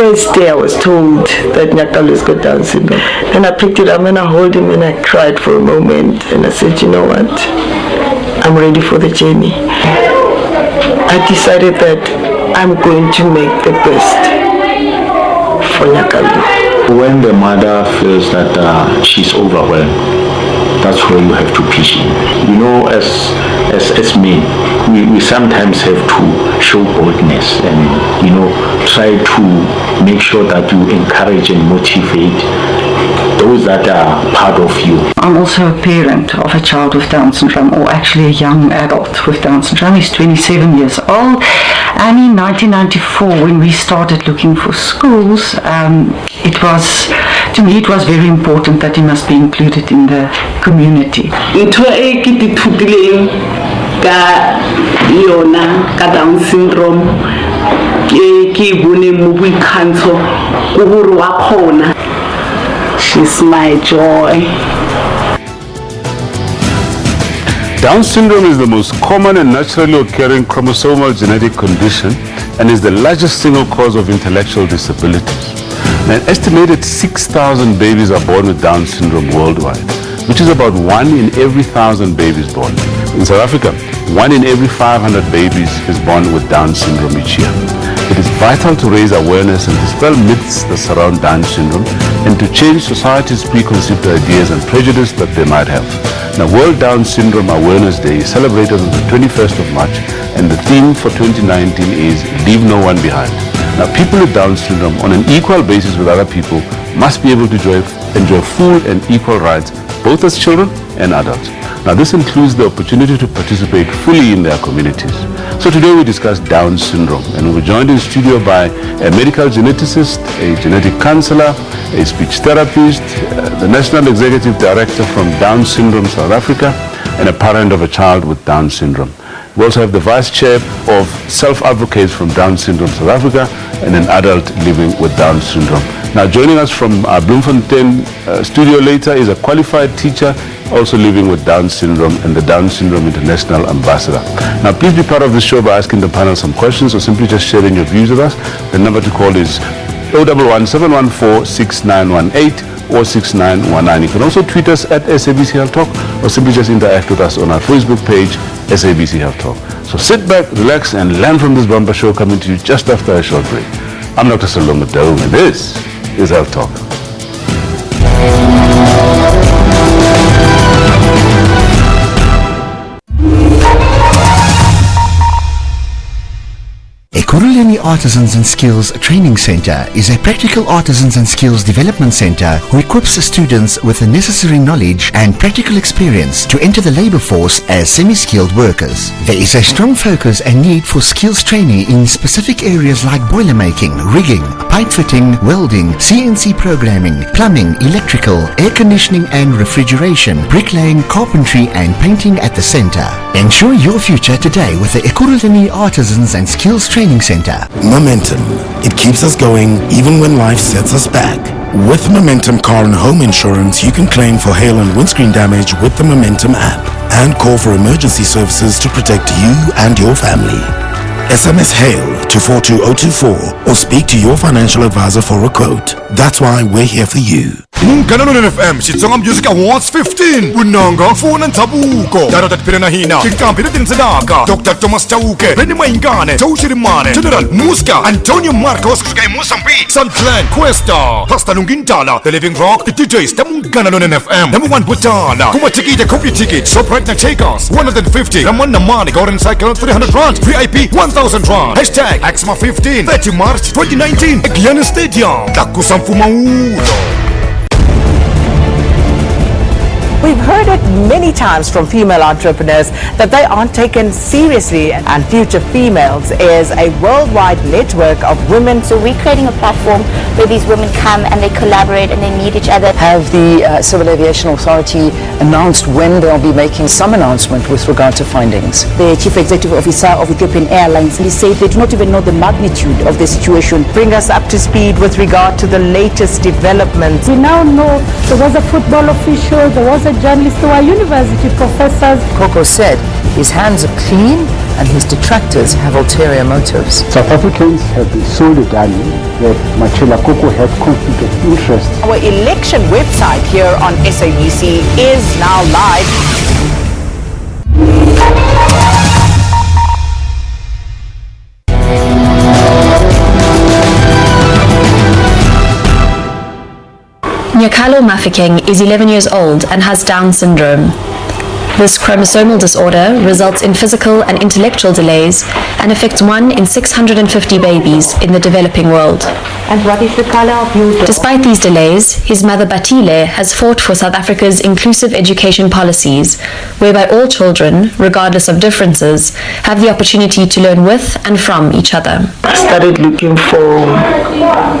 first day I was told that Nyakalu's got Down syndrome. Then I picked it up and I held him and I cried for a moment and I said, you know what? I'm ready for the journey. I decided that I'm going to make the best for Nyakalu. When the mother feels that she's overwhelmed, that's where you have to pitch in. You know, as men, we sometimes have to show boldness and, you know, try to make sure that you encourage and motivate those that are part of you. I'm also a parent of a child with Down syndrome, or actually a young adult with Down syndrome. He's 27 years old, and in 1994 when we started looking for schools, to me it was very important that he must be included in the community. Ka Down syndrome ke bone mo boikgantsho go gore wa khona. She's my joy. Down syndrome is the most common and naturally occurring chromosomal genetic condition and is the largest single cause of intellectual disabilities. An estimated 6,000 babies are born with Down syndrome worldwide, which is about 1 in every 1,000 babies born. In South Africa, 1 in every 500 babies is born with Down syndrome each year. It is vital to raise awareness and dispel myths that surround Down syndrome and to change society's preconceived ideas and prejudice that they might have. Now, World Down Syndrome Awareness Day is celebrated on the 21st of March, and the theme for 2019 is Leave No One Behind. Now, people with Down syndrome, on an equal basis with other people, must be able to enjoy full and equal rights, both as children and adults. Now, this includes the opportunity to participate fully in their communities. So today we discuss Down syndrome, and we're joined in studio by a medical geneticist, a genetic counselor, a speech therapist, the National Executive Director from Down Syndrome South Africa, and a parent of a child with Down syndrome. We also have the Vice Chair of Self-Advocates from Down Syndrome South Africa and an adult living with Down syndrome. Now, joining us from our Bloemfontein studio later is a qualified teacher also living with Down syndrome and the Down Syndrome International Ambassador. Now, please be part of the show by asking the panel some questions or simply just sharing your views with us. The number to call is 011-714-6918 or 6919. You can also tweet us at SABC Health Talk or simply just interact with us on our Facebook page, SABC Health Talk. So sit back, relax, and learn from this bumper show coming to you just after a short break. I'm Dr. Salome Daum, and this is Health Talk. Ekurhuleni Artisans and Skills Training Center is a practical artisans and skills development center who equips students with the necessary knowledge and practical experience to enter the labor force as semi-skilled workers. There is a strong focus and need for skills training in specific areas like boiler making, rigging, pipe fitting, welding, CNC programming, plumbing, electrical, air conditioning and refrigeration, bricklaying, carpentry and painting at the center. Ensure your future today with the Ekurhuleni Artisans and Skills Training Center. Momentum. It keeps us going even when life sets us back. With Momentum Car and Home Insurance, you can claim for hail and windscreen damage with the Momentum app and call for emergency services to protect you and your family. SMS HAIL to 42024 or speak to your financial advisor for a quote. That's why we're here for you. Kanalon FM Shitsonga Music Awards 15 Unanga Phone Tabuko Darata Piranahina Chikampi Tinsadaka Dr. Thomas Chauke Penny Maingane Toshirimane General Muska Antonio Marcos Musambi Sun Clan Questa Pasta Lungintala The Living Rock The DJs Kanalon FM Number 1 Butala Kuma Ticket Copy Ticket Shop right now take us 150 Ramana Mani Golden Cycle 300 rand VIP 1000 rand Hashtag Axma 15 30 March 2019 Egliana Stadium Takusamfuma We've heard it many times from female entrepreneurs that they aren't taken seriously, and Future Females is a worldwide network of women. So we're creating a platform where these women come and they collaborate and they meet each other. Have the Civil Aviation Authority announced when they'll be making some announcement with regard to findings? The Chief Executive Officer of Ethiopian Airlines, he said they do not even know the magnitude of the situation. Bring us up to speed with regard to the latest developments. We now know there was a football official, there was a journalist, there were university professors. Coco said his hands are clean and his detractors have ulterior motives. South Africans have been sold a darling that Machela Koko have conflict of interest. Our election website here on SABC is now live. Nyakalo Mafeking is 11 years old and has Down syndrome. This chromosomal disorder results in physical and intellectual delays and affects 1 in 650 babies in the developing world. And what is the color of your dog? Despite these delays, his mother Batile has fought for South Africa's inclusive education policies, whereby all children, regardless of differences, have the opportunity to learn with and from each other. I started looking for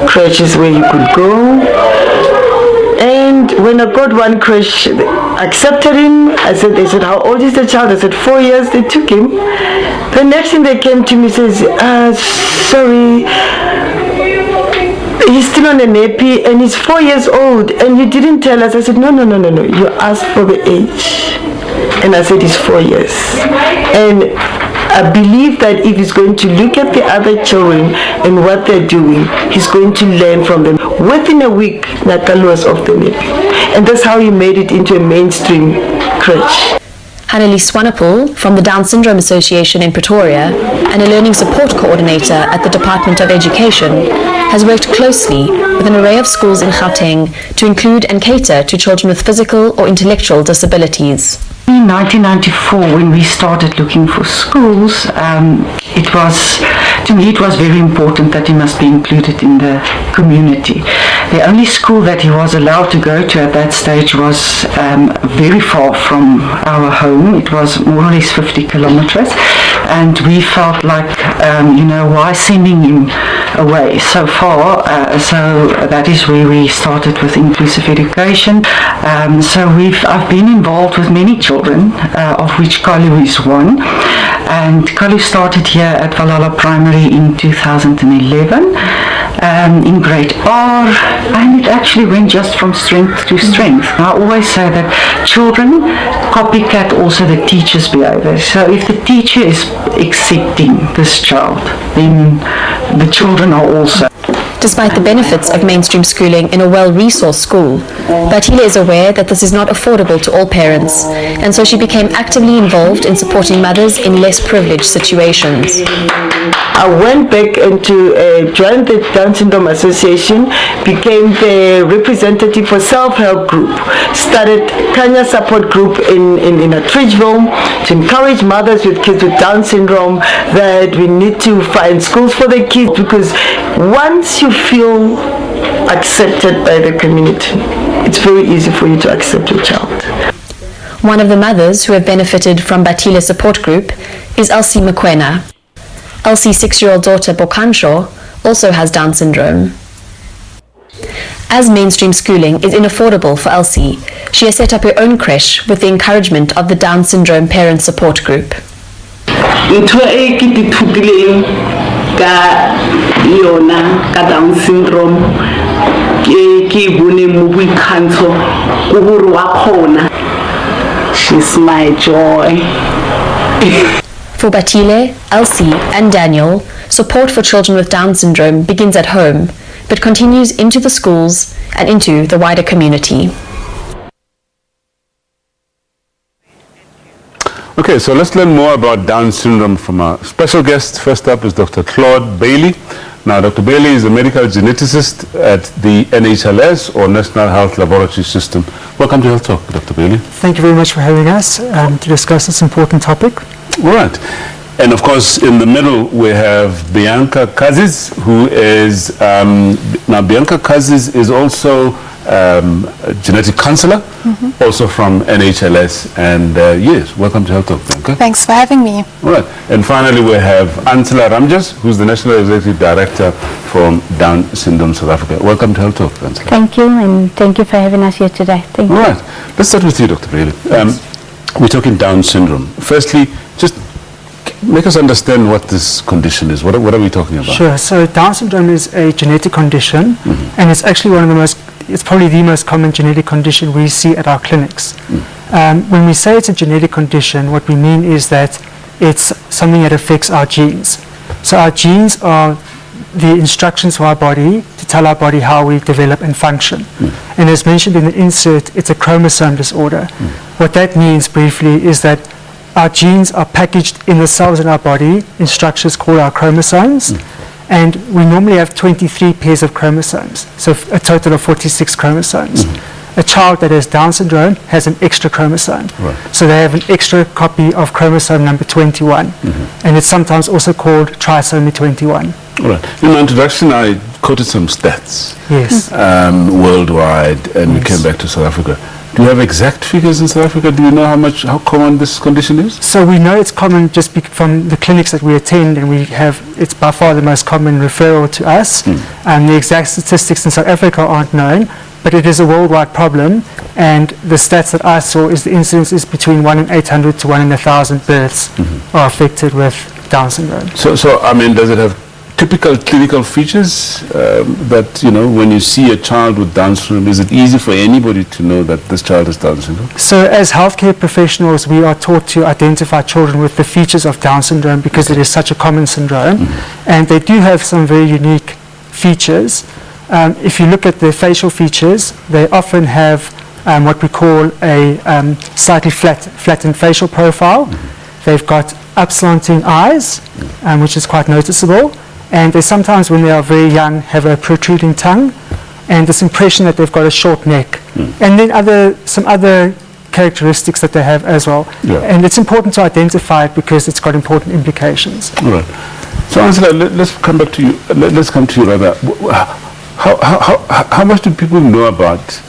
crèches where you could go. And when I got one crèche, accepted him. They said, how old is the child? I said, 4 years. They took him. The next thing they came to me says, sorry, he's still on a nappy and he's 4 years old and you didn't tell us. I said, no, you asked for the age. And I said, he's 4 years. And I believe that if he's going to look at the other children and what they're doing, he's going to learn from them. Within a week, Nakalo was off the nappy. And that's how he made it into a mainstream crèche. Haneli Swanepoel from the Down Syndrome Association in Pretoria and a learning support coordinator at the Department of Education has worked closely with an array of schools in Gauteng to include and cater to children with physical or intellectual disabilities. In 1994, when we started looking for schools, to me it was very important that he must be included in the community. The only school that he was allowed to go to at that stage was very far from our home. It was more or less 50 kilometers, and we felt like, why sending him away so far? So that is where we started with inclusive education. I've been involved with many children, of which Kalu is one. And Kalu started here at Valhalla Primary in 2011 in grade R, and it actually went just from strength to strength. I always say that children copycat also the teacher's behavior. So if the teacher is accepting this child, then the children are also. Despite the benefits of mainstream schooling in a well-resourced school, Batile is aware that this is not affordable to all parents, and so she became actively involved in supporting mothers in less privileged situations. I went back into joined the Down Syndrome Association, became the representative for self-help group, started Kenya support group in Atteridgeville to encourage mothers with kids with Down syndrome that we need to find schools for the kids, because once you feel accepted by the community, it's very easy for you to accept your child. One of the mothers who have benefited from Batile's support group is Elsie Mokoena. Elsie's 6-year-old daughter Bokansho also has Down syndrome. As mainstream schooling is unaffordable for Elsie, she has set up her own crèche with the encouragement of the Down syndrome parent support group. Yona ka Down syndrome ke bone mo boikgantsho go gore wa khona. She's my joy. For Batile, Elsie and Daniel, support for children with Down syndrome begins at home, but continues into the schools and into the wider community. Okay, so let's learn more about Down syndrome from our special guest. First up is Dr. Claude Bailey. Now, Dr. Bailey is a medical geneticist at the NHLS, or National Health Laboratory System. Welcome to Health Talk, Dr. Bailey. Thank you very much for having us to discuss this important topic. All right. And of course, in the middle, we have Bianca Kazis, who is, now Bianca Kazis is also a genetic counselor, also from NHLS. And yes, welcome to Health Talk, Bianca. Thanks for having me. All right. And finally, we have Ansela Ramjas, who's the National Executive Director from Down Syndrome South Africa. Welcome to Health Talk, Ansela. Thank you, and thank you for having us here today. Thank you. All right. Let's start with you, Dr. Bailey. We're talking Down syndrome. Firstly, just make us understand what this condition is. What are we talking about? Sure. So Down syndrome is a genetic condition, and it's actually it's probably the most common genetic condition we see at our clinics. When we say it's a genetic condition, what we mean is that it's something that affects our genes. So our genes are the instructions for our body to tell our body how we develop and function. And as mentioned in the insert, it's a chromosome disorder. What that means briefly is that our genes are packaged in the cells in our body in structures called our chromosomes. And we normally have 23 pairs of chromosomes, so a total of 46 chromosomes. A child that has Down syndrome has an extra chromosome. So they have an extra copy of chromosome number 21. And it's sometimes also called trisomy 21. Right. In my introduction, I quoted some stats Yes. worldwide, and we came back to South Africa. Do you have exact figures in South Africa? Do you know how common this condition is? So we know it's common just from the clinics that we attend, and it's by far the most common referral to us. The exact statistics in South Africa aren't known, but it is a worldwide problem, and the stats that I saw is the incidence is between 1 in 800 to 1 in 1,000 births are affected with Down syndrome. So I mean, does it have typical clinical features that, when you see a child with Down syndrome, is it easy for anybody to know that this child has Down syndrome? So as healthcare professionals, we are taught to identify children with the features of Down syndrome because it is such a common syndrome, and they do have some very unique features. If you look at their facial features, they often have what we call a slightly flattened facial profile. They've got upslanting eyes, which is quite noticeable. And they sometimes, when they are very young, have a protruding tongue and this impression that they've got a short neck. And then some other characteristics that they have as well. And it's important to identify it because it's got important implications. All right. So Angela, let's come back to you. Let's come to you rather. How much do people know about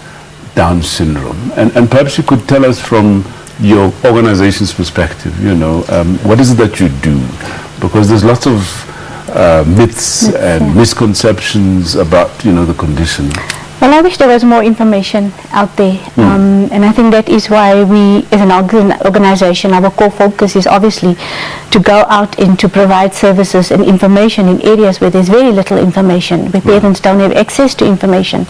Down syndrome? And perhaps you could tell us from your organization's perspective, what is it that you do? Because there's lots of myths and misconceptions about, the condition. Well, I wish there was more information out there, and I think that is why we, as an organization, our core focus is obviously to go out and to provide services and information in areas where there's very little information, where parents don't have access to information.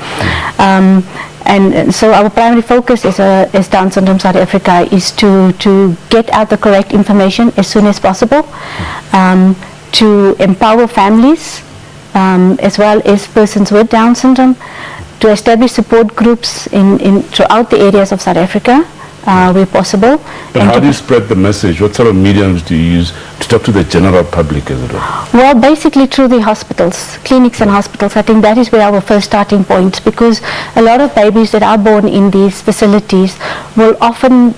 And so our primary focus as Down Syndrome South Africa is to get out the correct information as soon as possible, to empower families as well as persons with Down syndrome, to establish support groups throughout the areas of South Africa where possible. But how do you spread the message? What sort of mediums do you use to talk to the general public, as it were? Well, basically through the hospitals, clinics and hospitals. I think that is where our first starting point, because a lot of babies that are born in these facilities will often,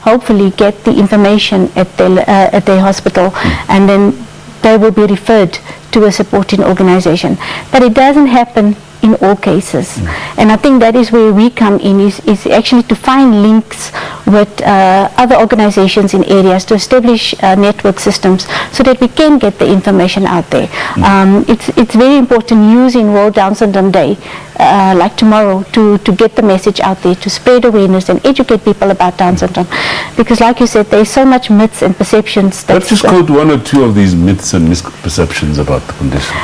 hopefully, get the information at their hospital, and then they will be referred to a supporting organization. But it doesn't happen in all cases. And I think that is where we come in, is actually to find links with other organizations in areas, to establish network systems so that we can get the information out there. It's very important using World Down Syndrome Day, like tomorrow, to get the message out there, to spread awareness and educate people about Down syndrome. Because like you said, there's so much myths and perceptions. Let's just quote one or two of these myths and misperceptions about the condition.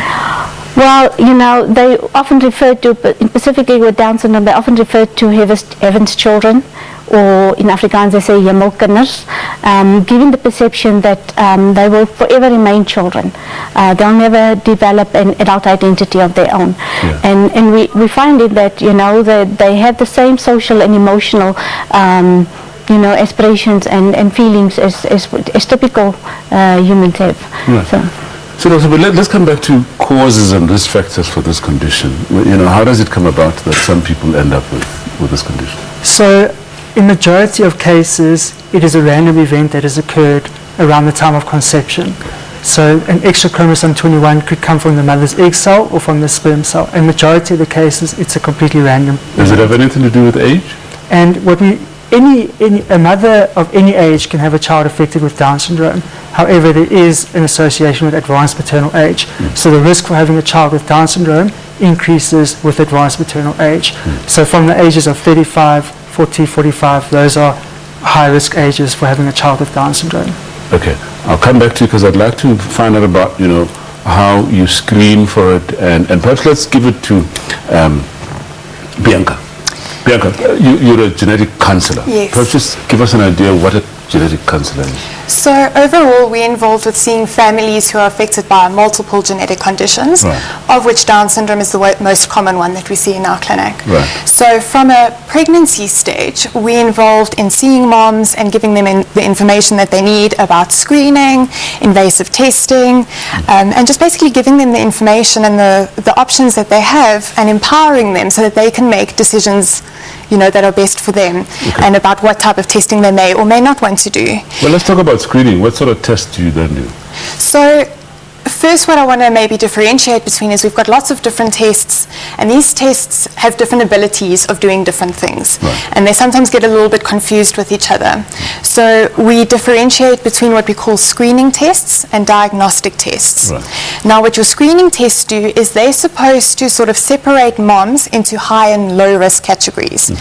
Well, they often refer to, specifically with Down syndrome, they often refer to heaven's children, or in Afrikaans they say Hemelkinders, giving the perception that they will forever remain children. They'll never develop an adult identity of their own. And we find it that, that they have the same social and emotional aspirations and feelings as typical humans have. So let's come back to causes and risk factors for this condition. How does it come about that some people end up with this condition? So in majority of cases, it is a random event that has occurred around the time of conception. So an extra chromosome 21 could come from the mother's egg cell or from the sperm cell. In majority of the cases, it's a completely random. Does it have anything to do with age? And a mother of any age can have a child affected with Down syndrome. However, there is an association with advanced maternal age. So the risk for having a child with Down syndrome increases with advanced maternal age. So from the ages of 35, 40, 45, those are high-risk ages for having a child with Down syndrome. Okay, I'll come back to you because I'd like to find out about, how you screen for it, and perhaps let's give it to Bianca. Bianca, you're a genetic counselor. Yes. Perhaps just give us an idea what a genetic counseling? So overall, we're involved with seeing families who are affected by multiple genetic conditions, of which Down syndrome is the most common one that we see in our clinic. Right. So from a pregnancy stage, we're involved in seeing moms and giving them the information that they need about screening, invasive testing, and just basically giving them the information and the options that they have and empowering them so that they can make decisions, you know, that are best for them and about what type of testing they may or may not want to do. Well, let's talk about screening. What sort of tests do you then do? So first, what I want to maybe differentiate between is we've got lots of different tests, and these tests have different abilities of doing different things, and they sometimes get a little bit confused with each other. So we differentiate between what we call screening tests and diagnostic tests. Now, what your screening tests do is they're supposed to sort of separate moms into high and low risk categories.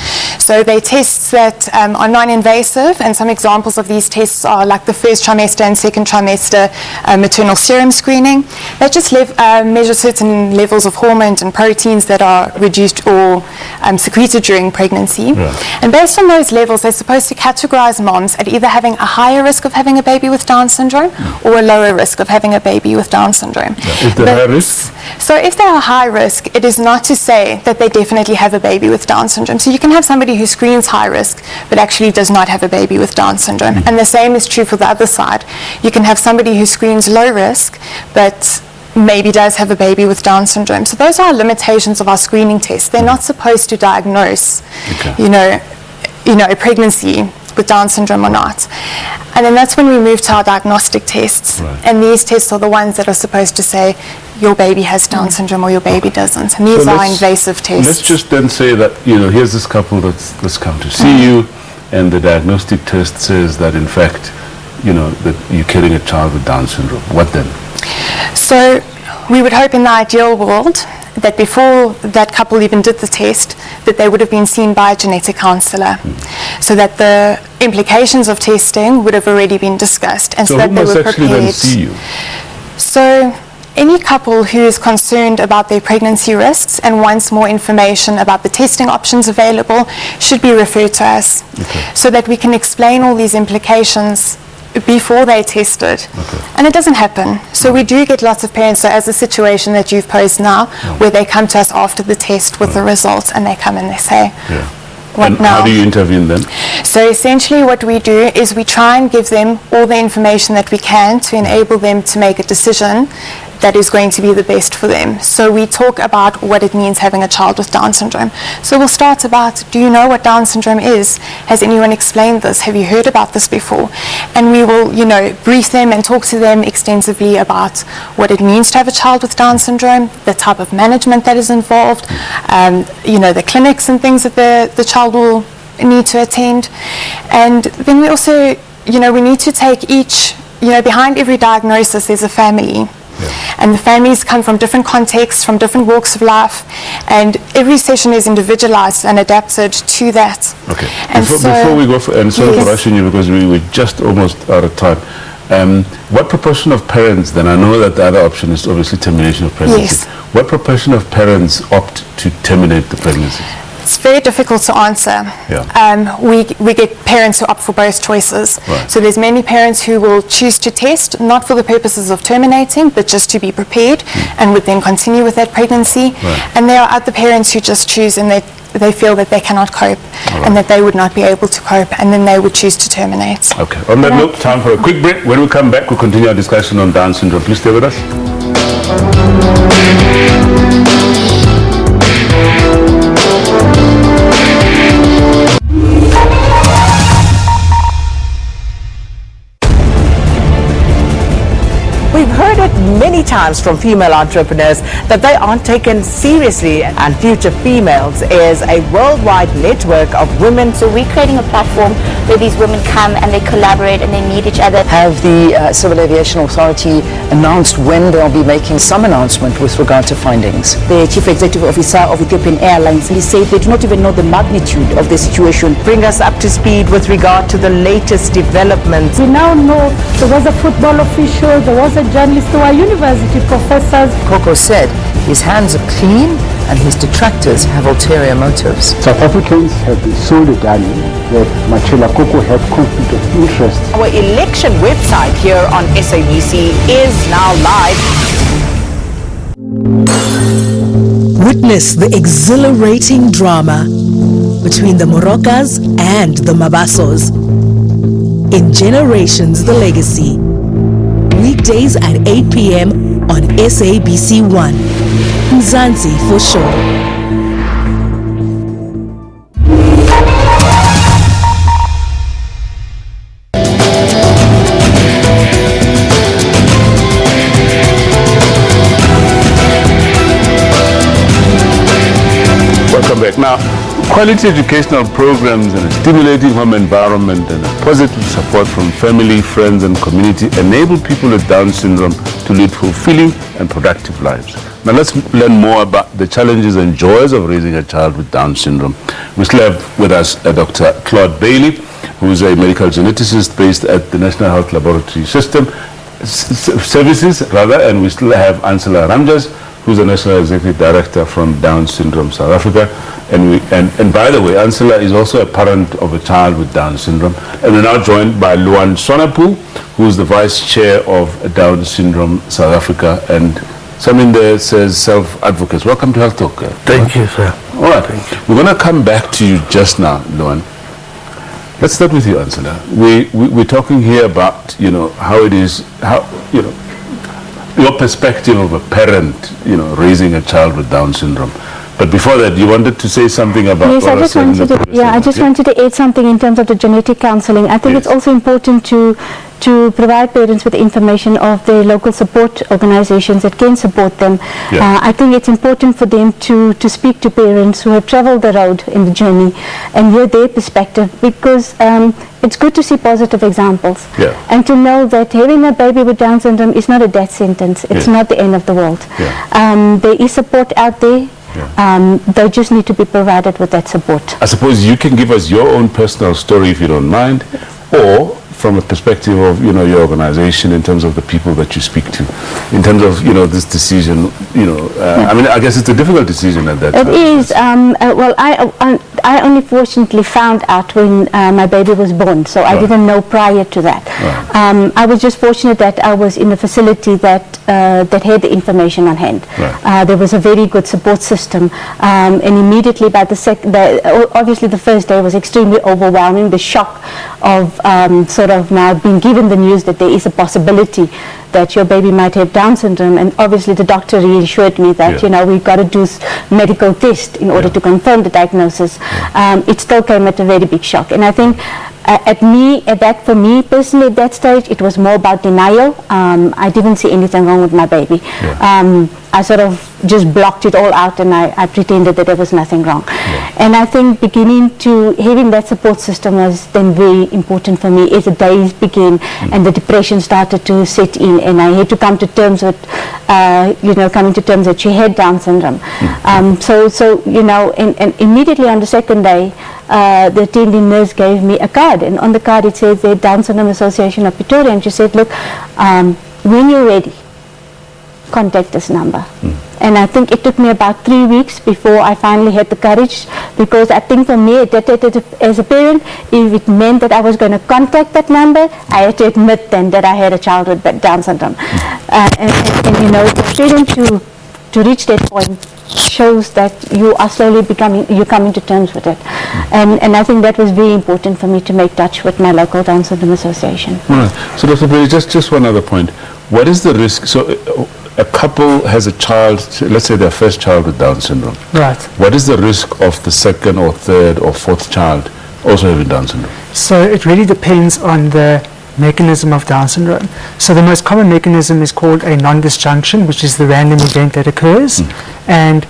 So they tests that are non-invasive, and some examples of these tests are like the first trimester and second trimester maternal serum screening. They just measure certain levels of hormones and proteins that are reduced or secreted during pregnancy. And based on those levels, they're supposed to categorize moms at either having a higher risk of having a baby with Down syndrome or a lower risk of having a baby with Down syndrome. If they're high risk? So if they are high risk, it is not to say that they definitely have a baby with Down syndrome. So you can have somebody who screens high risk but actually does not have a baby with Down syndrome. And the same is true for the other side. You can have somebody who screens low risk but maybe does have a baby with Down syndrome. So those are limitations of our screening tests. They're not supposed to diagnose, you know, a pregnancy with Down syndrome or not. And then that's when we move to our diagnostic tests. And these tests are the ones that are supposed to say your baby has Down syndrome or your baby doesn't. And these So are invasive tests. Let's just then say that, you know, here's this couple that's come to see you, and the diagnostic test says that in fact, you know, that you're carrying a child with Down syndrome. What then? So we would hope in the ideal world that before that couple even did the test, that they would have been seen by a genetic counselor, so that the implications of testing would have already been discussed, and so that who they must were actually prepared. then see you? So any couple who is concerned about their pregnancy risks and wants more information about the testing options available should be referred to us, so that we can explain all these implications before they tested. And it doesn't happen. So we do get lots of parents, so as the situation that you've posed now, where they come to us after the test with the results, and they come and they say, what And now? how do you intervene then? So essentially what we do is we try and give them all the information that we can to enable them to make a decision that is going to be the best for them. So we talk about what it means having a child with Down syndrome. So we'll start about, do you know what Down syndrome is? Has anyone explained this? Have you heard about this before? And we will, you know, brief them and talk to them extensively about what it means to have a child with Down syndrome, the type of management that is involved, you know, the clinics and things that the child will need to attend. And then we also, you know, we need to take each, you know, behind every diagnosis there's a family. And the families come from different contexts, from different walks of life, and every session is individualized and adapted to that. Okay. And Before we go, and sorry for rushing you because we're just almost out of time. What proportion of parents, then, I know that the other option is obviously termination of pregnancy. What proportion of parents opt to terminate the pregnancy? It's very difficult to answer. We get parents who opt for both choices. So there's many parents who will choose to test, not for the purposes of terminating, but just to be prepared and would then continue with that pregnancy. And there are other parents who just choose and they feel that they cannot cope and that they would not be able to cope, and then they would choose to terminate. Okay. On that note, time for a quick break. When we come back, we'll continue our discussion on Down syndrome. Please stay with us. We've heard it many times from female entrepreneurs that they aren't taken seriously, and Future Females is a worldwide network of women. So we're creating a platform where these women come and they collaborate and they meet each other. Have the Civil Aviation Authority announced when they'll be making some announcement with regard to findings? The Chief Executive Officer of Ethiopian Airlines, he said they do not even know the magnitude of the situation. Bring us up to speed with regard to the latest developments. We now know there was a football official, there was a journalist, there were university professors. Coco said his hands are clean and his detractors have ulterior motives. South Africans have been sold a darling that Machela Koko had conflict of interest. Our election website here on SABC is now live. Witness the exhilarating drama between the Morokas and the Mabasos in Generations The Legacy. Weekdays at 8 p.m. on SABC 1. Mzansi for sure. Welcome back. Now, quality educational programs and a stimulating home environment and a positive support from family, friends and community enable people with Down syndrome to lead fulfilling and productive lives. Now let's learn more about the challenges and joys of raising a child with Down syndrome. We still have with us Dr. Claude Bailey, who is a medical geneticist based at the National Health Laboratory Services, and we still have Ansela Ramjas, who's the National Executive Director from Down Syndrome South Africa. And by the way, Ansela is also a parent of a child with Down syndrome. And we're now joined by Luan Sonapu, who's the Vice Chair of Down Syndrome South Africa. And something there says self-advocates. Welcome to Health Talk. Thank you, sir. All right. We're going to come back to you just now, Luan. Let's start with you, Ansela. We're talking here about, how it is, your perspective of a parent, raising a child with Down syndrome. But before that, you wanted to say something about... Yes, I just wanted to add something in terms of the genetic counseling. I think it's also important to provide parents with information of the local support organizations that can support them. I think it's important for them to speak to parents who have traveled the road in the journey and hear their perspective, because it's good to see positive examples and to know that having a baby with Down syndrome is not a death sentence. It's not the end of the world. There is support out there. They just need to be provided with that support. I suppose you can give us your own personal story if you don't mind, or from a perspective of your organization, in terms of the people that you speak to, in terms of this decision. I mean, I guess it's a difficult decision at that time. It is. Well, I only fortunately found out when my baby was born, so I didn't know prior to that. I was just fortunate that I was in a facility that had the information on hand. There was a very good support system, and immediately by obviously the first day was extremely overwhelming. The shock of sort of now being given the news that there is a possibility that your baby might have Down syndrome, and obviously the doctor reassured me that we've got to do medical tests in order to confirm the diagnosis. It still came at a very big shock, and I think for me personally at that stage, it was more about denial. I didn't see anything wrong with my baby. I sort of just blocked it all out, and I pretended that there was nothing wrong. And I think having that support system was then very important for me as the days began and the depression started to set in, and I had to come to terms with, that she had Down syndrome. And immediately on the second day, the attending nurse gave me a card, and on the card it says the Down Syndrome Association of Pretoria, and she said, look, when you're ready, contact this number. And I think it took me about 3 weeks before I finally had the courage, because I think for me, as a parent, if it meant that I was going to contact that number, I had to admit then that I had a child with Down syndrome. And the freedom to reach that point shows that you are slowly you're coming to terms with it. And I think that was very important for me to make touch with my local Down Syndrome Association. Right. So Dr. Bailey, just one other point. What is the risk? So a couple has a child, let's say their first child with Down syndrome. Right. What is the risk of the second or third or fourth child also having Down syndrome? So it really depends on the mechanism of Down syndrome. So the most common mechanism is called a non-disjunction, which is the random event that occurs. And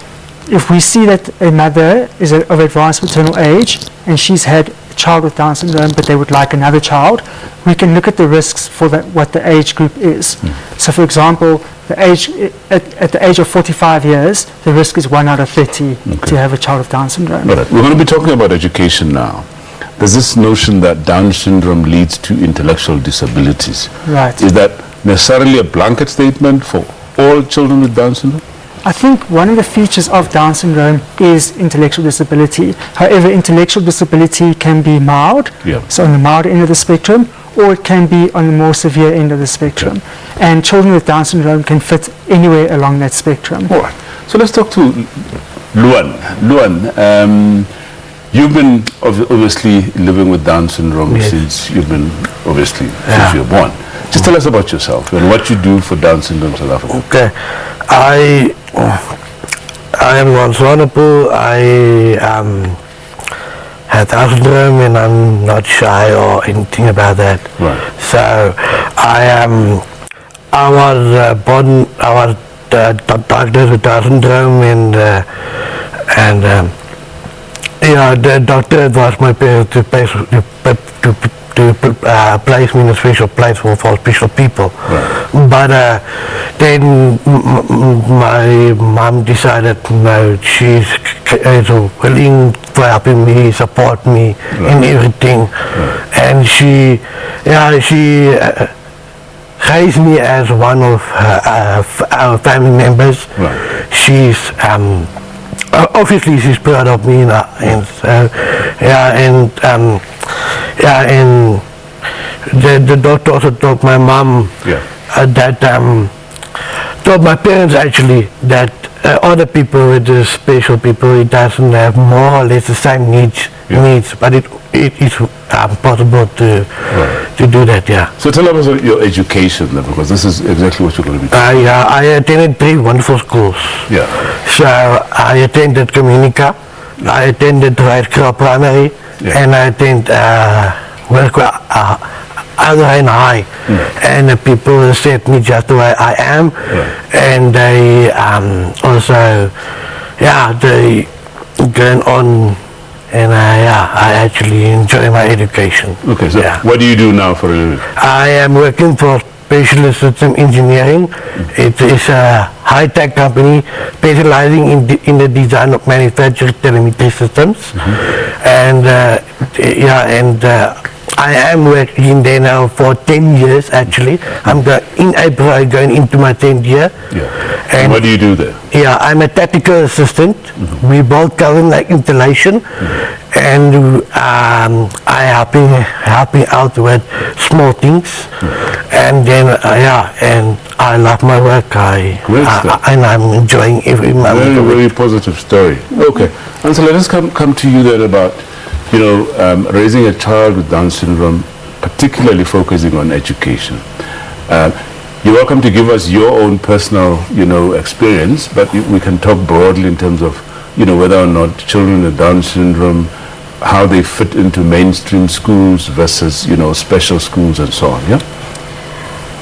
if we see that a mother is of advanced maternal age and she's had a child with Down syndrome but they would like another child, we can look at the risks for what the age group is. So for example, at the age of 45 years, the risk is 1 out of 30 to have a child with Down syndrome. Right. We're going to be talking about education now. There's this notion that Down syndrome leads to intellectual disabilities. Right. Is that necessarily a blanket statement for all children with Down syndrome? I think one of the features of Down syndrome is intellectual disability. However, intellectual disability can be mild, so on the mild end of the spectrum, or it can be on the more severe end of the spectrum. And children with Down syndrome can fit anywhere along that spectrum. All right. So let's talk to Luan. Luan, you've been obviously living with Down syndrome since you've been, obviously, since you were born. Just tell us about yourself and what you do for Down syndrome South Africa. Okay. I am non-vulnerable. I have Down syndrome and I'm not shy or anything about that. Right. So I was born, I was diagnosed with Down syndrome and the doctor advised my parents to place me in a special place for special people. Right. But then my mom decided no, she's willing for helping me, support me in everything. Right. And she raised me as one of our family members. Right. She's obviously she's proud of me, and the doctor also told my mom that told my parents actually that other people with the special people, it doesn't have more or less the same needs, but it is possible to do that. So tell us about your education, because this is exactly what you're going to be doing. I attended 3 wonderful schools. So I attended Communica, I attended Rijksgraaf Primary, and I attended Alderheim High. And the people accept me just the way I am, and they also, they going on. And I actually enjoy my education. Okay, so what do you do now for a living? I am working for Specialist System Engineering. It is a high-tech company specializing in the design of manufactured telemetry systems. And I am working there now for 10 years actually. In April going into my 10th year. And what do you do there? I'm a technical assistant. We both cover like installation, and I helping out with small things, and then and I love my work. And I'm enjoying every moment. Very positive story. Okay, and so let us come to you then about raising a child with Down syndrome, particularly focusing on education. You're welcome to give us your own personal, experience, but we can talk broadly in terms of, whether or not children with Down syndrome, how they fit into mainstream schools versus, special schools and so on,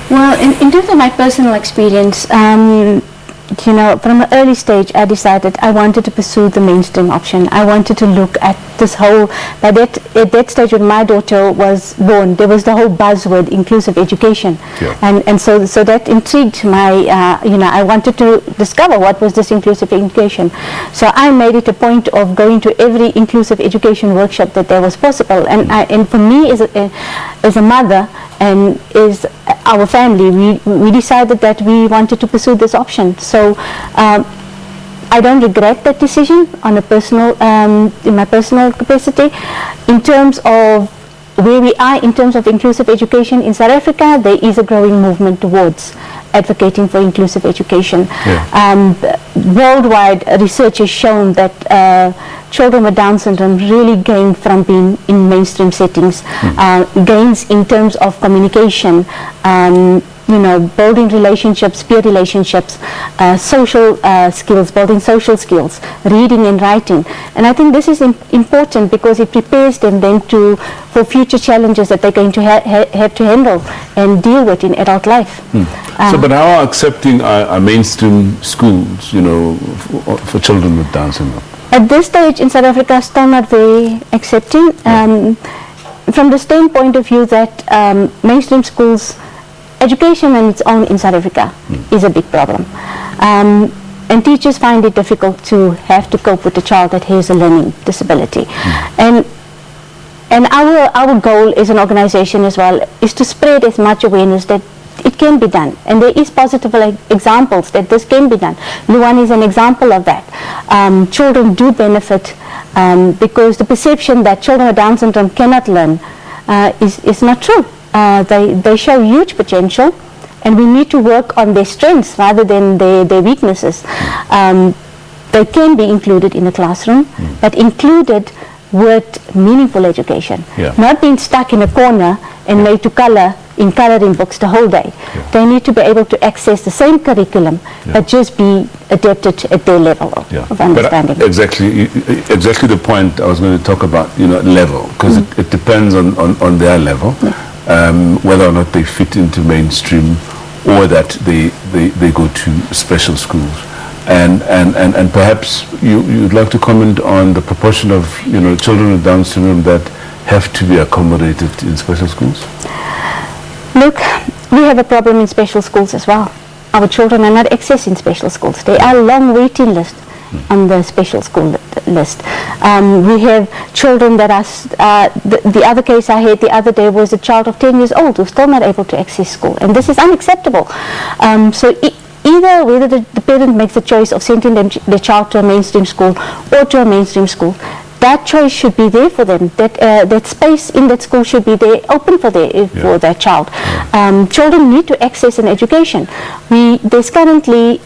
Well, in terms of my personal experience, from an early stage, I decided I wanted to pursue the mainstream option. I wanted to look at this whole, at that stage when my daughter was born, there was the whole buzzword inclusive education. And so that intrigued my, I wanted to discover what was this inclusive education. So I made it a point of going to every inclusive education workshop that there was possible. And for me as a mother, and is our family, we decided that we wanted to pursue this option. So I don't regret that decision on a personal, in my personal capacity. In terms of where we are in terms of inclusive education in South Africa, there is a growing movement towards advocating for inclusive education. Worldwide research has shown that children with Down syndrome really gain from being in mainstream settings. Gains in terms of communication, building relationships, peer relationships, social skills, building social skills, reading and writing. And I think this is important because it prepares them then for future challenges that they're going to have to handle and deal with in adult life. But how accepting are mainstream schools, for children with Down syndrome? At this stage in South Africa, still not very accepting. From the standpoint of view that mainstream schools, education on its own in South Africa is a big problem. And teachers find it difficult to have to cope with a child that has a learning disability. And our goal as an organization as well is to spread as much awareness that it can be done, and there is positive examples that this can be done. Luan is an example of that. Children do benefit because the perception that children with Down syndrome cannot learn is not true. They show huge potential, and we need to work on their strengths rather than their weaknesses. They can be included in the classroom, but included with meaningful education, not being stuck in a corner and made to color in coloring books the whole day. They need to be able to access the same curriculum, but just be adapted at their level of understanding. But exactly the point I was going to talk about, level, because it depends on their level, whether or not they fit into mainstream or that they go to special schools. And perhaps you'd like to comment on the proportion of children with Down syndrome that have to be accommodated in special schools? Look, we have a problem in special schools as well. Our children are not accessing special schools. There are long waiting lists on the special school list. We have children that are, the other case I had the other day was a child of 10 years old who's still not able to access school, and this is unacceptable. So either whether the parent makes the choice of sending their child to a mainstream school or to a mainstream school, that choice should be there for them. That space in that school should be there, open for their child. Children need to access an education. There's currently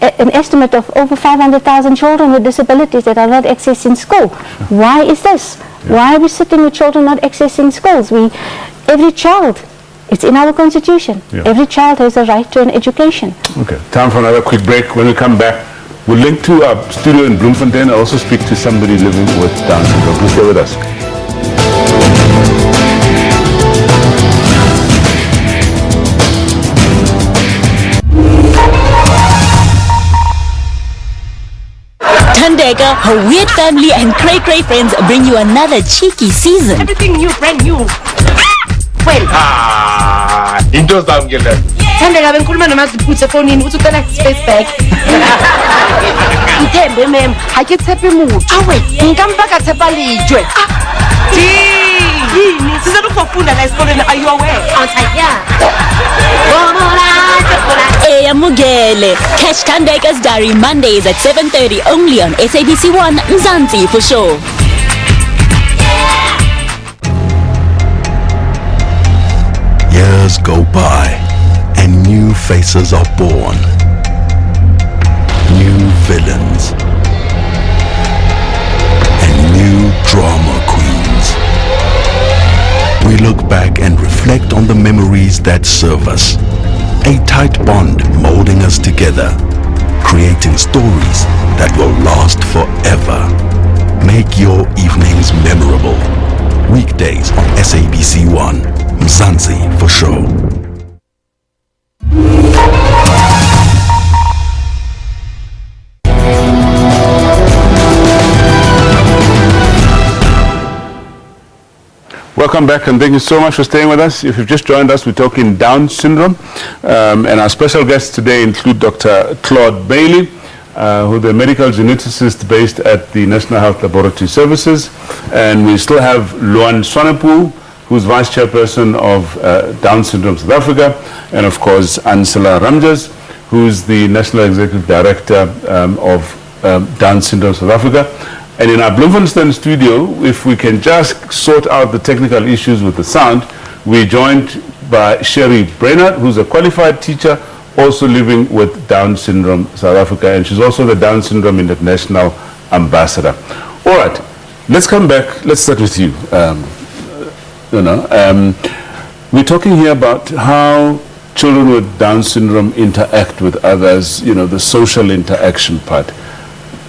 an estimate of over 500,000 children with disabilities that are not accessing school. Why is this? Why are we sitting with children not accessing schools? Every child, it's in our constitution. Every child has a right to an education. Okay, time for another quick break. When we come back, we'll link to our studio in Bloemfontein. I'll also speak to somebody living with Down syndrome. Please stay with us. Tandega, her weird family and cray-cray friends bring you another cheeky season. Everything new, brand new. Well. Into some gillet. Tandega benkuluma nomaziputhe efonini uthi ucela space bag. Ithembe mem, ha ke tshepe motho. Awe, nka mpaka tshepa lejwe. Yini? Size ukufunda la esikoleni, are you aware? Yeah. Mugele. Catch Tandeka's Diary Mondays at 7:30 only on SABC 1 Mzansi for sure. Years go by and new faces are born. New villains and new drama queens. We look back and reflect on the memories that serve us. A tight bond molding us together, creating stories that will last forever. Make your evenings memorable. Weekdays on SABC 1, Mzansi for sure. Welcome back, and thank you so much for staying with us. If you've just joined us, we're talking Down syndrome, and our special guests today include Dr. Claude Bailey, who's a medical geneticist based at the National Health Laboratory Services, and we still have Luan Swanepoel, who's vice chairperson of Down Syndrome South Africa, and of course Ansela Ramjas, who's the national executive director of Down Syndrome South Africa. And in our Bloemfontein studio, if we can just sort out the technical issues with the sound, we're joined by Sherry Brainerd, who's a qualified teacher, also living with Down Syndrome South Africa, and she's also the Down Syndrome International Ambassador. All right, let's come back. Let's start with you. We're talking here about how children with Down syndrome interact with others, the social interaction part.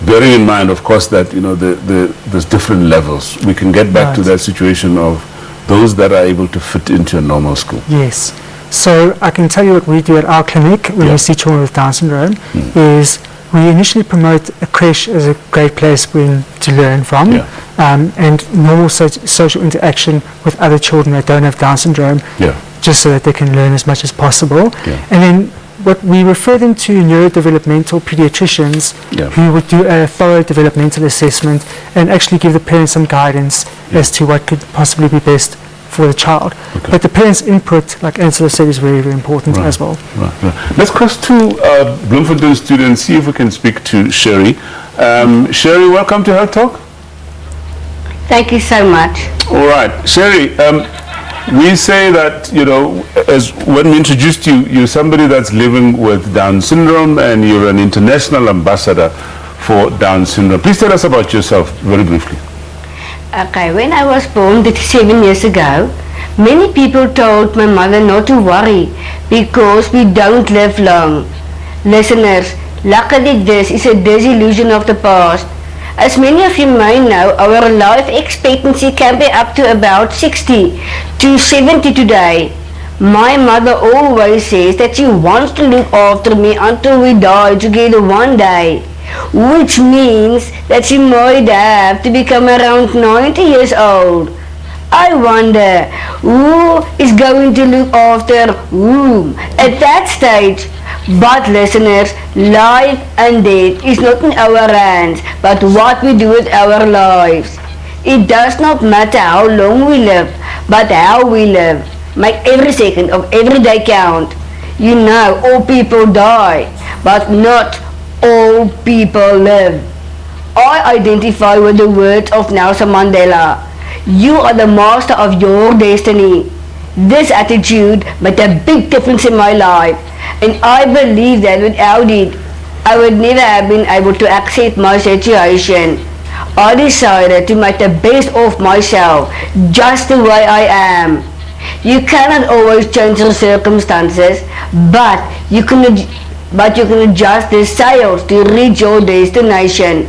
Bearing in mind, of course, that there's different levels. We can get back to that situation of those that are able to fit into a normal school. Yes. So I can tell you what we do at our clinic when we see children with Down syndrome is we initially promote a creche as a great place to learn from, and normal social interaction with other children that don't have Down syndrome, just so that they can learn as much as possible. And then what we refer them to neurodevelopmental pediatricians who would do a thorough developmental assessment and actually give the parents some guidance as to what could possibly be best for the child. But the parents' input, like Angela said, is very, very important as well. Right. Let's cross to Bloemfontein students, see if we can speak to Sherry. Sherry, welcome to Health Talk. Thank you so much. All right, Sherry, we say that, you know, as when we introduced you, you're somebody that's living with Down syndrome and you're an international ambassador for Down syndrome. Please tell us about yourself very briefly. Okay, when I was born 37 years ago, many people told my mother not to worry because we don't live long. Listeners, luckily this is a disillusion of the past. As many of you may know, our life expectancy can be up to about 60 to 70 today. My mother always says that she wants to look after me until we die together one day, which means that she might have to become around 90 years old. I wonder who is going to look after whom at that stage. But listeners, life and death is not in our hands, but what we do with our lives. It does not matter how long we live, but how we live. Make every second of every day count. You know, all people die, but not all people live. I identify with the words of Nelson Mandela. You are the master of your destiny. This attitude made a big difference in my life, and I believe that without it, I would never have been able to accept my situation. I decided to make the best of myself, just the way I am. You cannot always change the circumstances, but you can adjust the sails to reach your destination.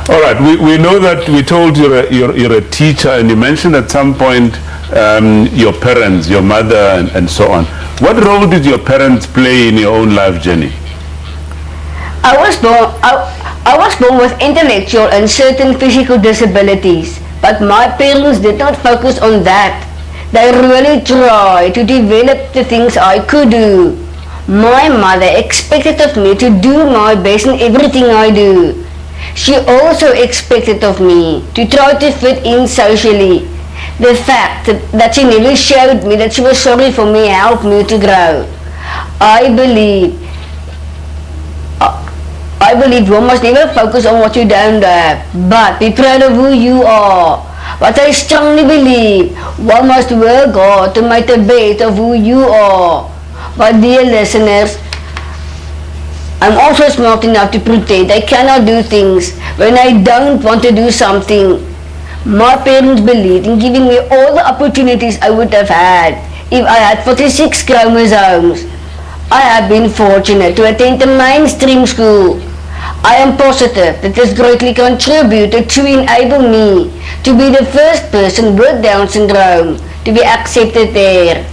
All right, we know that we told you're a teacher, and you mentioned at some point your parents, your mother, and so on. What role did your parents play in your own life journey? I was born with intellectual and certain physical disabilities, but my parents did not focus on that. They really tried to develop the things I could do. My mother expected of me to do my best in everything I do. She also expected of me to try to fit in socially. The fact that she never showed me that she was sorry for me helped me to grow. I believe one must never focus on what you don't have, but be proud of who you are. But I strongly believe one must work hard to make the best of who you are. But dear listeners, I'm also smart enough to pretend I cannot do things when I don't want to do something. My parents believed in giving me all the opportunities I would have had if I had 46 chromosomes. I have been fortunate to attend a mainstream school. I am positive that this greatly contributed to enable me to be the first person with Down syndrome to be accepted there.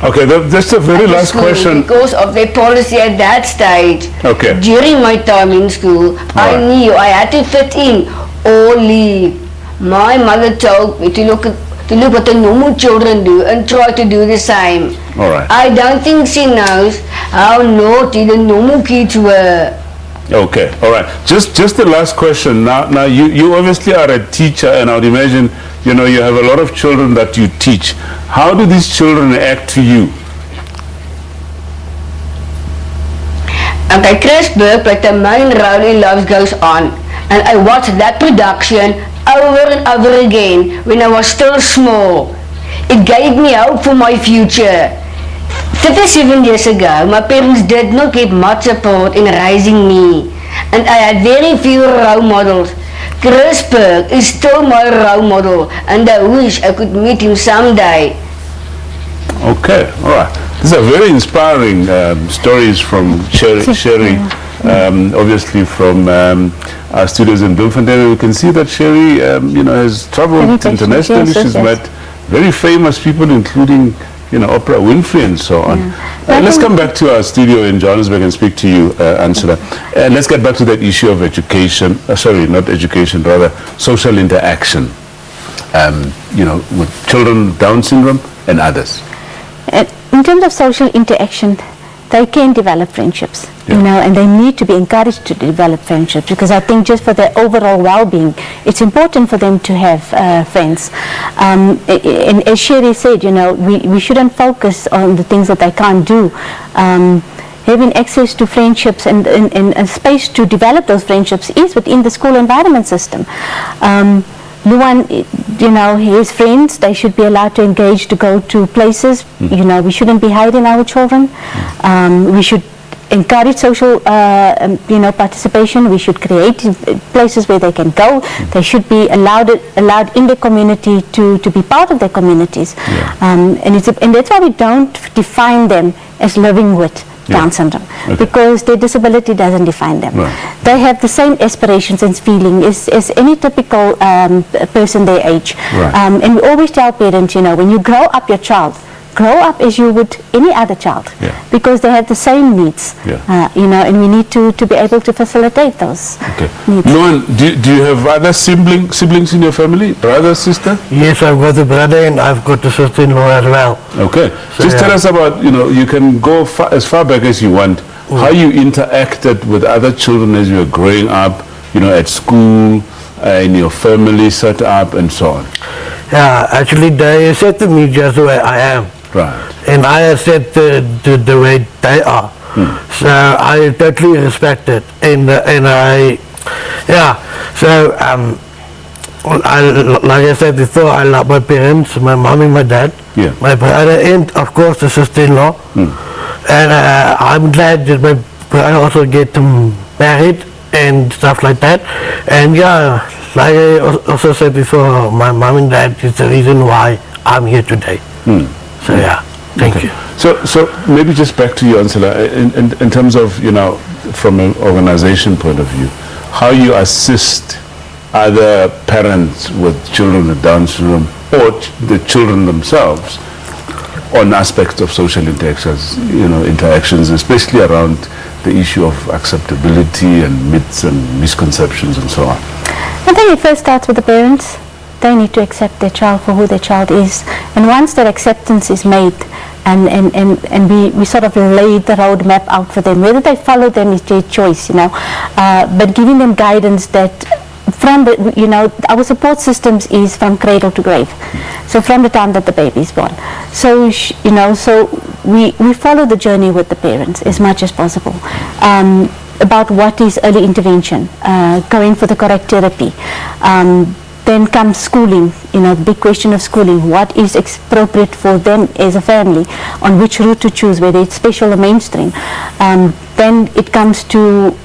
Okay, that's a very last question. Because of their policy at that stage. Okay. During my time in school, I knew I had to fit in or leave. My mother told me to look what the normal children do and try to do the same. All right. I don't think she knows how naughty the normal kids were. Okay, all right. Just the last question. Now you obviously are a teacher, and I would imagine, you know, you have a lot of children that you teach. How do these children act to you? Okay, Chris Burke played the main role in Love Goes On, and I watched that production over and over again when I was still small. It gave me hope for my future. 37 years ago, my parents did not give much support in raising me, and I had very few role models. Chris Burke is still my role model, and I wish I could meet him someday. Okay, all right. These are very inspiring stories from Sherry, obviously from our studios in Bloemfontein. We can see that Sherry, has traveled internationally. She's met very famous people, including, Oprah Winfrey and so on. Let's come back to our studio in Johannesburg and speak to you, Angela. And let's get back to that issue of education, not education, rather social interaction, with children with Down syndrome and others. In terms of social interaction, they can develop friendships, and they need to be encouraged to develop friendships, because I think just for their overall well-being, it's important for them to have friends. And as Sherry said, we shouldn't focus on the things that they can't do. Having access to friendships and a space to develop those friendships is within the school environment system. Luan, his friends, they should be allowed to engage, to go to places. We shouldn't be hiding our children. We should encourage social, participation. We should create places where they can go. They should be allowed in the community to be part of their communities. And that's why we don't define them as living with Down syndrome, because their disability doesn't define them. They have the same aspirations and feelings as any typical person their age. And we always tell parents, when you grow up your child, grow up as you would any other child, because they have the same needs, and we need to be able to facilitate those needs. Luan, do you have other siblings in your family, brother, sister? Yes, I've got a brother and I've got a sister-in-law as well. Okay, so just tell us about, you can go as far back as you want, how you interacted with other children as you were growing up, at school, in your family set up and so on. Yeah, actually they accepted me just the way I am. And I accept the way they are. So I totally respect it. And I, so like I said before, I love my parents, my mom and my dad, my brother, and of course the sister-in-law. And I'm glad that my brother also get married and stuff like that. And like I also said before, my mom and dad is the reason why I'm here today. So thank you. So maybe just back to you, Ansela, in terms of, from an organization point of view, how you assist other parents with children with Down syndrome or the children themselves on aspects of social interactions, especially around the issue of acceptability and myths and misconceptions and so on. I think it first starts with the parents. They need to accept their child for who their child is. And once that acceptance is made, and we sort of laid the roadmap out for them, whether they follow them is their choice, but giving them guidance that from the, our support systems is from cradle to grave. So from the time that the baby is born. So, so we follow the journey with the parents as much as possible. About what is early intervention, going for the correct therapy. Then comes schooling, the big question of schooling. What is appropriate for them as a family, on which route to choose, whether it's special or mainstream. Then it comes to,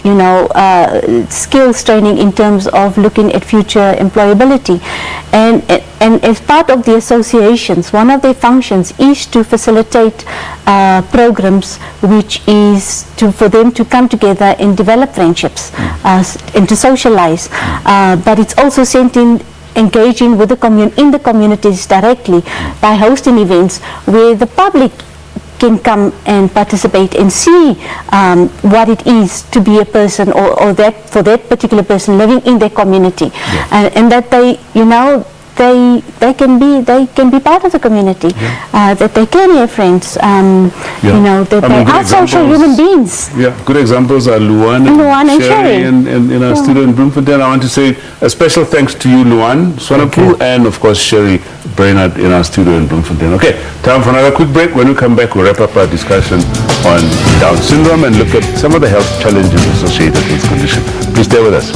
skills training in terms of looking at future employability. And as part of the associations, one of their functions is to facilitate programs which is for them to come together and develop friendships and to socialize. But it's also engaging with in the communities directly by hosting events where the public can come and participate and see what it is to be a person or that for that particular person living in their community, and that they they can be part of the community, that they can have friends, that they are social human beings. Good examples are Luan and Sherry in our studio in Bloemfontein. I want to say a special thanks to you, Luan Swanepoel, and of course Sherry Brainerd in our studio in Bloemfontein. Okay, time for another quick break. When we come back, we'll wrap up our discussion on Down syndrome and look at some of the health challenges associated with this condition. Please stay with us.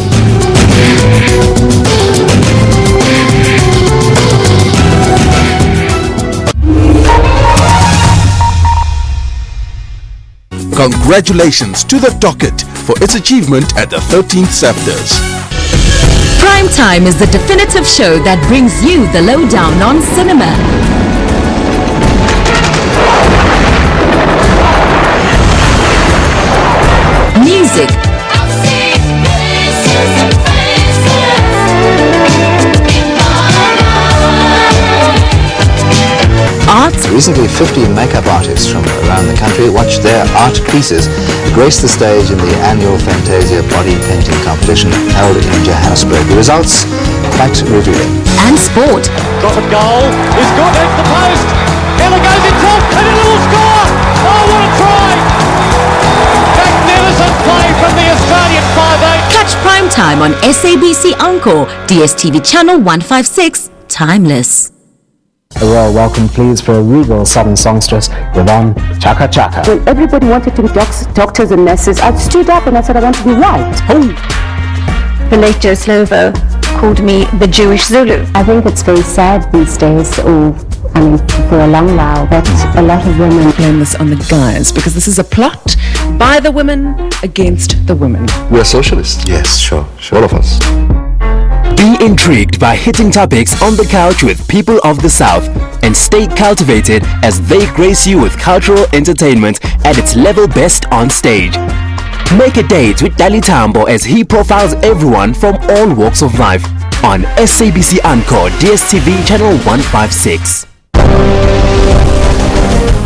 Congratulations to the docket for its achievement at the 13th SAFTAs. Prime Time is the definitive show that brings you the lowdown on cinema. Music. Arts. Recently, 50 makeup artists from around the country watched their art pieces grace the stage in the annual Fantasia body painting competition held in Johannesburg. The results quite revealing. And sport. Shot of goal is good, hits the post. Ella goes in top, and it will score. Oh, what a try! Catch Prime Time on SABC Encore, DSTV Channel 156, Timeless. A royal welcome, please, for a regal southern songstress, Yvonne Chaka Chaka. When everybody wanted to be doctors and nurses, I stood up and I said I want to be white. The late Joe Slovo called me the Jewish Zulu. I think it's very sad these days, for a long while, that a lot of women blame this on the guys, because this is a plot by the women against the women. We're socialists. Yes, sure. All of us. Be intrigued by hitting topics on the couch with people of the South and stay cultivated as they grace you with cultural entertainment at its level best on stage. Make a date with Dali Tambo as he profiles everyone from all walks of life on SABC Encore, DSTV Channel 156.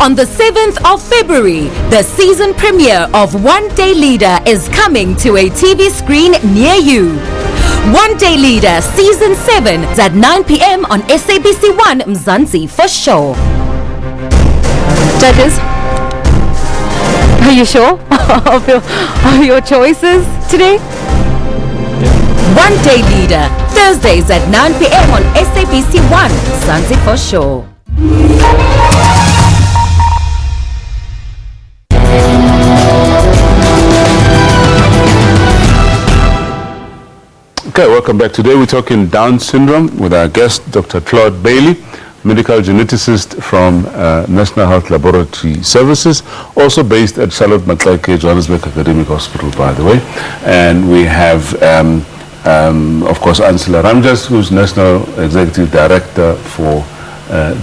On the 7th of February, the season premiere of One Day Leader is coming to a TV screen near you. One Day Leader Season 7 is at 9 p.m. on SABC 1 Mzansi for sure. Judges, are you sure of your choices today? One Day Leader, Thursdays at 9 p.m. on SABC 1 Mzansi for sure. Okay, welcome back. Today we're talking Down syndrome with our guest, Dr. Claude Bailey, medical geneticist from National Health Laboratory Services, also based at Charlotte Maxeke Johannesburg Academic Hospital, by the way. And we have, of course, Ansela Ramjas, who's National Executive Director for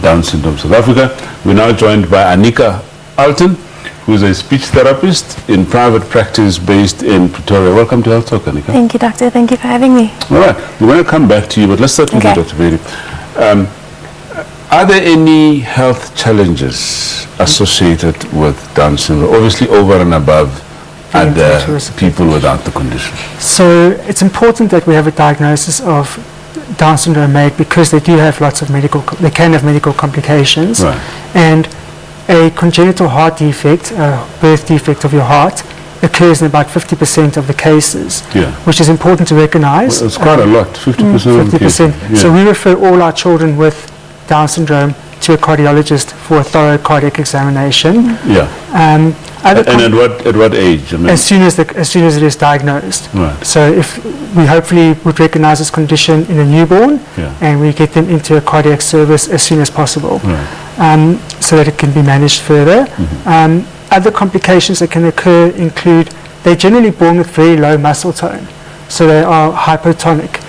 Down Syndrome South Africa. We're now joined by Anika Alton, who's a speech therapist in private practice based in Pretoria. Welcome to Health Talk, Anika. Thank you, doctor. Thank you for having me. All right. We're going to come back to you, but let's start with you, Dr. Bailey. Are there any health challenges associated with Down syndrome, obviously over and above other people without the condition? So it's important that we have a diagnosis of Down syndrome made, because they do have lots of they can have medical complications. Right. And a congenital heart defect, a birth defect of your heart, occurs in about 50% of the cases, which is important to recognize. Well, it's quite a lot, 50%. 50%. Yeah. So we refer all our children with Down syndrome to a cardiologist for a thorough cardiac examination. Yeah. And at what age? I mean, as soon as it is diagnosed. Right. So if we hopefully would recognize this condition in a newborn, and we get them into a cardiac service as soon as possible, so that it can be managed further. Other complications that can occur include they're generally born with very low muscle tone, so they are hypotonic.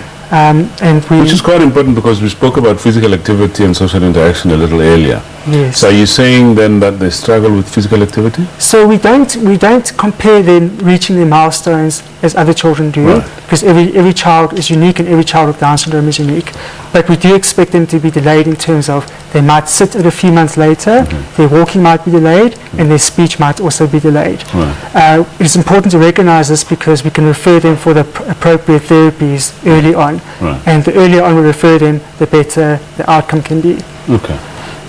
Which is quite important, because we spoke about physical activity and social interaction a little earlier. Yes. So are you saying then that they struggle with physical activity? So we don't compare them reaching their milestones as other children do, because every child is unique and every child with Down syndrome is unique. But we do expect them to be delayed in terms of they might sit at a few months later, their walking might be delayed, and their speech might also be delayed. It's important to recognize this, because we can refer them for the appropriate therapies early on. And the earlier on we refer them, the better the outcome can be. Okay.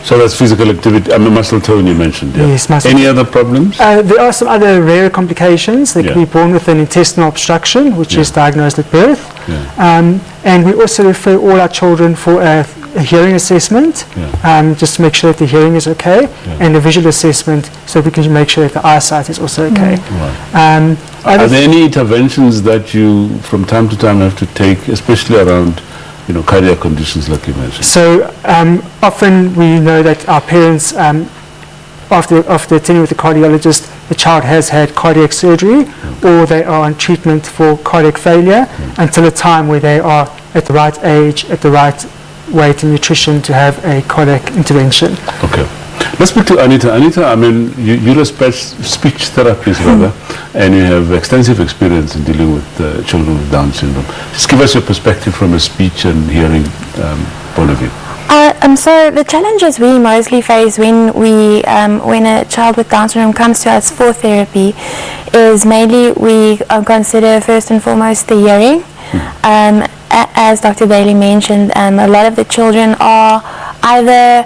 So that's physical activity, muscle tone you mentioned. Yeah. Yes, muscle Any tone. other problems? There are some other rare complications. They can be born with an intestinal obstruction, which is diagnosed at birth. And we also refer all our children for a hearing assessment, just to make sure that the hearing is okay, and a visual assessment, so we can make sure that the eyesight is also okay. Are there any interventions that you, from time to time, have to take, especially around cardiac conditions like you mentioned? So often we know that our parents, after attending with the cardiologist, the child has had cardiac surgery, or they are on treatment for cardiac failure until a time where they are at the right age, at the right weight and nutrition to have a cardiac intervention. Okay. Let's speak to Anita. Anita, I mean, you're a speech therapist, rather, and you have extensive experience in dealing with children with Down syndrome. Just give us your perspective from a speech and hearing point of view. So the challenges we mostly face when a child with Down syndrome comes to us for therapy is mainly we consider first and foremost the hearing. As Dr. Bailey mentioned, a lot of the children are either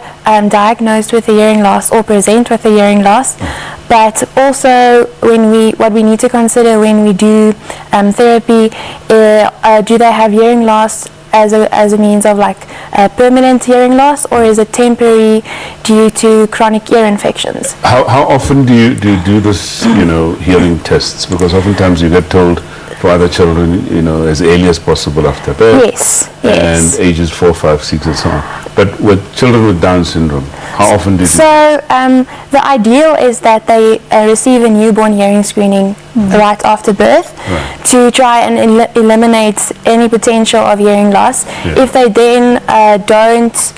diagnosed with a hearing loss or present with a hearing loss, But also, what we need to consider when we do therapy, do they have hearing loss as a means of like permanent hearing loss, or is it temporary due to chronic ear infections? How often do you do this, hearing tests? Because oftentimes you get told for other children, as early as possible after birth. Yes. And ages 4, 5, 6 and so on. But with children with Down syndrome, how often do you So the ideal is that they receive a newborn hearing screening right after birth to try and eliminate any potential of hearing loss. Yeah. If they then don't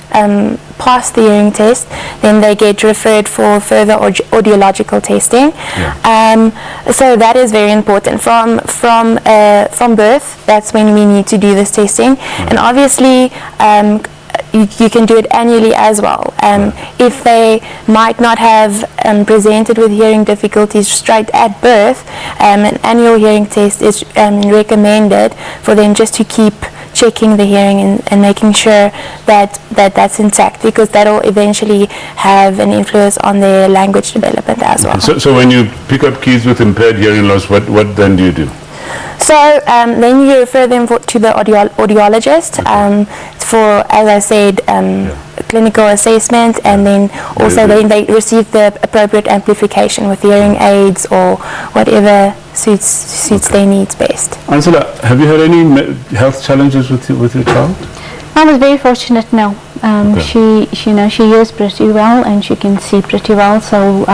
pass the hearing test, then they get referred for further audiological testing. So that is very important. From birth, that's when we need to do this testing. And obviously, you can do it annually as well. If they might not have presented with hearing difficulties straight at birth, an annual hearing test is recommended for them, just to keep checking the hearing and making sure that that's intact, because that will eventually have an influence on their language development as well. So when you pick up kids with impaired hearing loss, what then do you do? So then you refer them to the audiologist for, as I said, clinical assessment, and then also then they receive the appropriate amplification with hearing aids or whatever suits their needs best. Angela, have you had any health challenges with your child? I was very fortunate now. She hears pretty well and she can see pretty well. So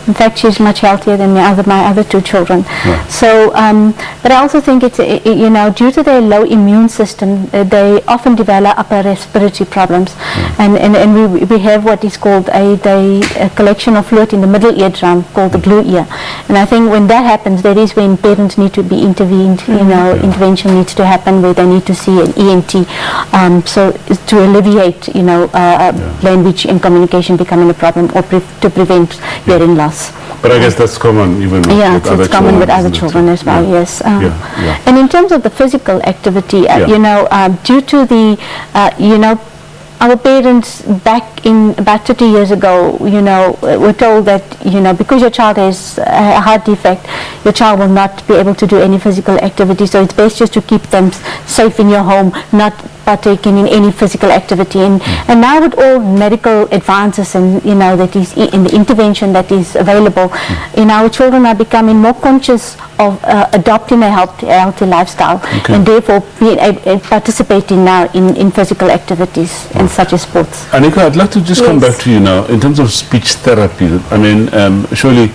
in fact, she's much healthier than my other two children. So, but I also think it's due to their low immune system, they often develop upper respiratory problems, and we have what is called a collection of fluid in the middle eardrum called the glue ear. And I think when that happens, that is when parents need to be intervened. Intervention needs to happen where they need to see an ENT. So to alleviate language and communication becoming a problem, or to prevent hearing loss. But I guess that's common even with other children. It's common with other children as well, yes. And in terms of the physical activity, due to the, our parents back in about 30 years ago, were told that, because your child has a heart defect, your child will not be able to do any physical activity. So it's best just to keep them safe in your home, not partaking in any physical activity. And now with all medical advances and, that is in the intervention that is available, our children are becoming more conscious of adopting a healthy lifestyle, and therefore participating now in physical activities and such as sports. Anika, I'd like to just come back to you now in terms of speech therapy. I mean, surely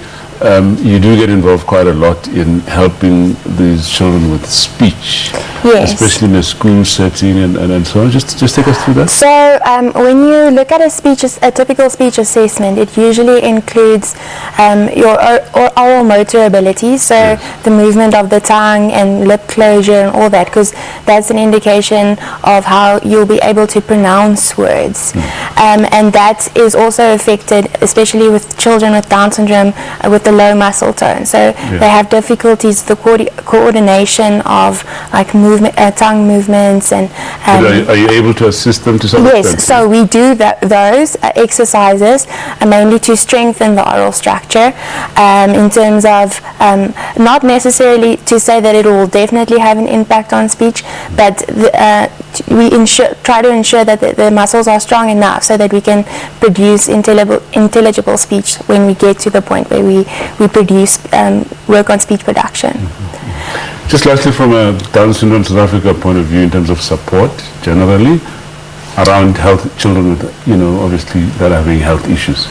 you do get involved quite a lot in helping these children with speech, especially in a school setting and so on. Just take us through that. So when you look at a typical speech assessment, it usually includes your oral motor abilities, so the movement of the tongue and lip closure and all that, because that's an indication of how you'll be able to pronounce words. And that is also affected, especially with children with Down syndrome, with the low muscle tone. So they have difficulties with the coordination of like tongue movements and. Are you able to assist them to some extent? Yes, so we do those exercises mainly to strengthen the oral structure, in terms of not necessarily to say that it will definitely have an impact on speech, but we try to ensure that the muscles are strong enough so that we can produce intelligible speech when we get to the point where we work on speech production. Just lastly, from a Down syndrome South Africa point of view, in terms of support generally around children with, obviously that are having health issues.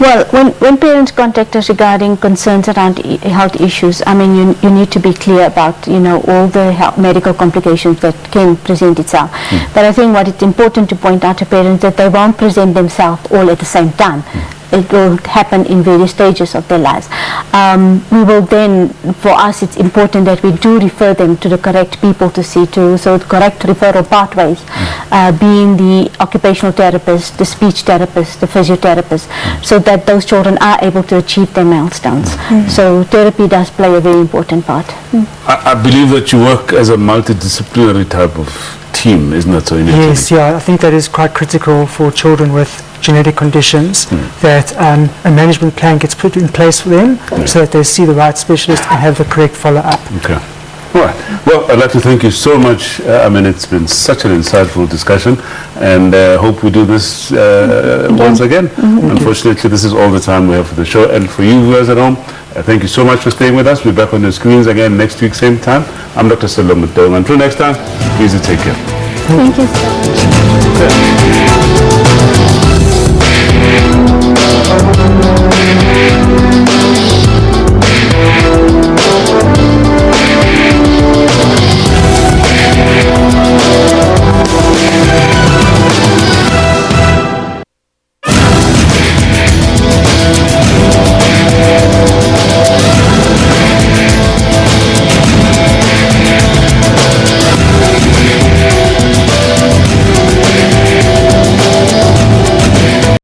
Well, when parents contact us regarding concerns around health issues, I mean, you need to be clear about, all the medical complications that can present itself. But I think what it's important to point out to parents that they won't present themselves all at the same time. It will happen in various stages of their lives. We will then, for us, it's important that we do refer them to the correct people to see to, so correct referral pathways, being the occupational therapist, the speech therapist, the physiotherapist, so that those children are able to achieve their milestones. So therapy does play a very important part. I believe that you work as a multidisciplinary type of team, isn't that so? Yes, yeah, I think that is quite critical for children with genetic conditions, that a management plan gets put in place for them so that they see the right specialist and have the correct follow-up. Okay. All right. Well, I'd like to thank you so much. I mean, it's been such an insightful discussion, and hope we do this once again. Unfortunately, this is all the time we have for the show. And for you viewers at home, thank you so much for staying with us. We'll be back on your screens again next week, same time. I'm Dr. Salom Mutong. Until next time, please take care. Thank you so much.